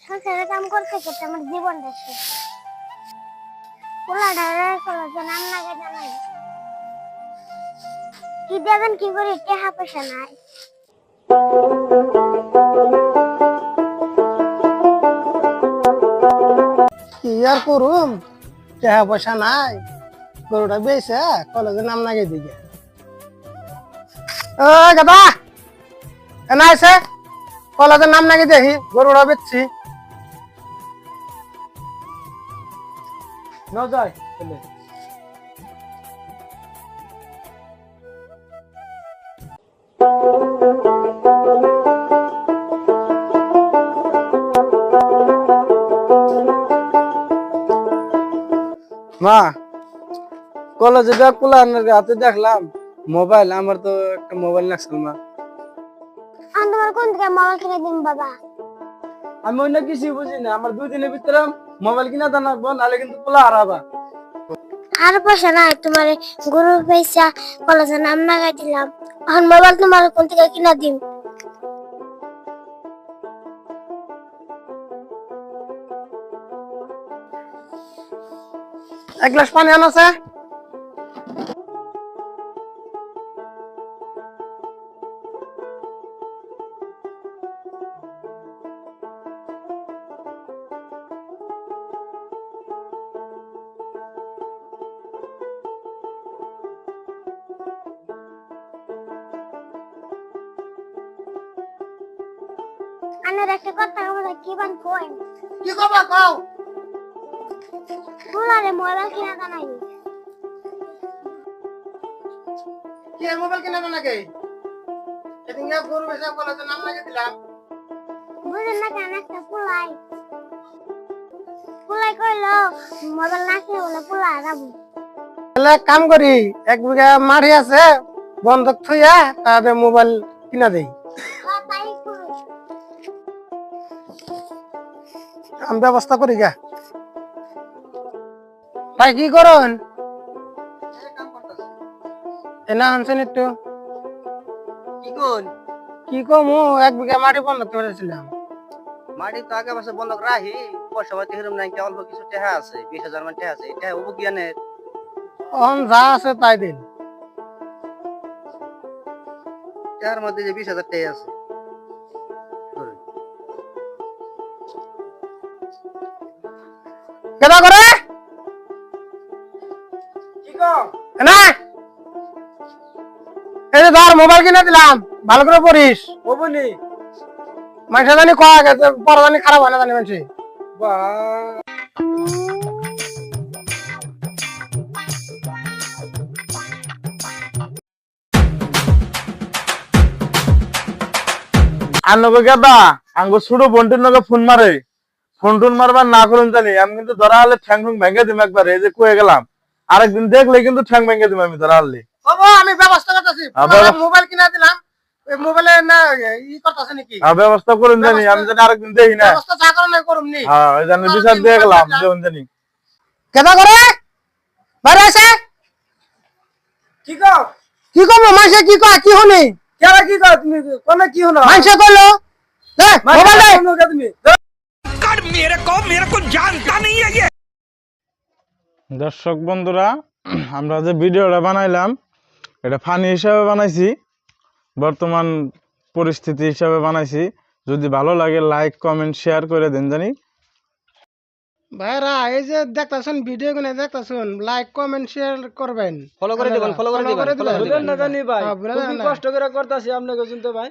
সংসারে কাম করতে করতে আমার জীবনটা শেষ। পোলাডারে কলেজে নাম লাগে জানাই কি দেবেন কি করে টাকা পয়সা নাই। কি আর করুম, টাকা পয়সা নাই, গরুটা বেচে কলেজে নাম নাগে দিকে। ও গাদা এনা আছে, কলেজের নাম নাগে দেখি, গরুটা বেচছি। না যাই চলে। মা কলেজে ব্যাগ পোলার হাতে দেখলাম মোবাইল, আমার তো একটা মোবাইল লাগছিল মা। আমি তোমার কোন থেকে মোবাইল কিনে দিন বাবা? আমি অন্য কিছু বুঝি না, আমার 2 দিনের ভিতরে মোবাইল কিনা দানা বল, নাহলে কিন্তু পোলা হারাবা। আর পয়সা নাই, তোমার গরু পয়সা কলেজে নাম লাগাই দিলাম, এখন মোবাইল তোমার কোন থেকে কিনা দিন? এক গ্লাস পানি আনছে। আনের একটা কথা বলে কি বান কই কি খবর কও? পোলারে মোবাইল কিনা জানাই কি মোবাইল কিনা নাকি? এদিন গরু বেচে কলেজে নাম নাগে দিলাম। বুঝেন না কেন একটা পোলাই পোলাই কইলো মোবাইল না কিনে বলে পোলা হারাবো। তাহলে এক কাম করি, 1 বিঘা মাটি আছে, বন্ধক থইয়া তাদের মোবাইল কিনা দেই। তাই করি। আমি ব্যবস্থা করি গা। ভাই কি করুন? এনা আনছেন একটু। কি কোন কি কমু, 1 বিঘা মাটি বন্ধক করেছিলাম। মাটি তো আগে পাশে বন্ধক রাখি, পয়সা পাতি হিরম নাই, অল্প কিছু টাকা আছে, 20,000 মান টাকা আছে, এটা হবো জ্ঞানের। এখন যা আছে তাই দিন। টাকার মধ্যে যে 20,000 টাকা আছে ধরুন। কেদা করে কি কও? না, এই যে ধর মোবাইল কিনে দিলাম, ভালো করে পড়িস। ও বলি মানুষের জানি কয়া গেছে, পড়া জানি খারাপ হয় না জানি মানুষ। বা আনগো গেদা আঙ্গো ছুড়ো বন্টির নগে ফোন মারে, ফোন টোন মারবার না করুন জানি, আমি কিন্তু ধরা হলে ঠ্যাং ঠুং ভেঙে দিম একবার, এই যে কয়ে গেলাম। আরেকদিন দেখলে কিন্তু ঠ্যাং ভেঙে দিম আমি ধরা হলে। বাবা আমি ব্যবস্থা করতেছি, মোবাইল কিনে দিলাম, এই মোবাইলে না ই করতেছে নাকি? ব্যবস্থা করুন জানি, আমি জানি আরেকদিন দেখি না। ব্যবস্থা যা করে না করুম নি। হ্যাঁ ওই জানি বিচার দিয়ে গেলাম যেমন জানি। কেদা করে বাইরে আছে। কি কও? কি কমো মানুষে কি কয় কি শুনি? কেরা কি কও তুমি? কোনে কি হলো? মানুষে কইলো দে মোবাইল দে। তুমি দর্শক বন্ধুরা, আমরা যে ভিডিওটা বানাইলাম এটা ফানি হিসাবে বানাইছি, বর্তমান পরিস্থিতি হিসাবে বানাইছি। যদি ভালো লাগে লাইক কমেন্ট শেয়ার করে দেন জানি। ভাইরা এই যে দেখতাছেন ভিডিও গুলো দেখতাছেন, লাইক কমেন্ট শেয়ার করবেন, ফলো করে দিবেন, ফলো করে দিবেন, বুঝলেন না জানি ভাই, হ্যাঁ, বুঝলেন খুবই না। কষ্ট করে করতেছি আপনাকে শুনতে ভাই।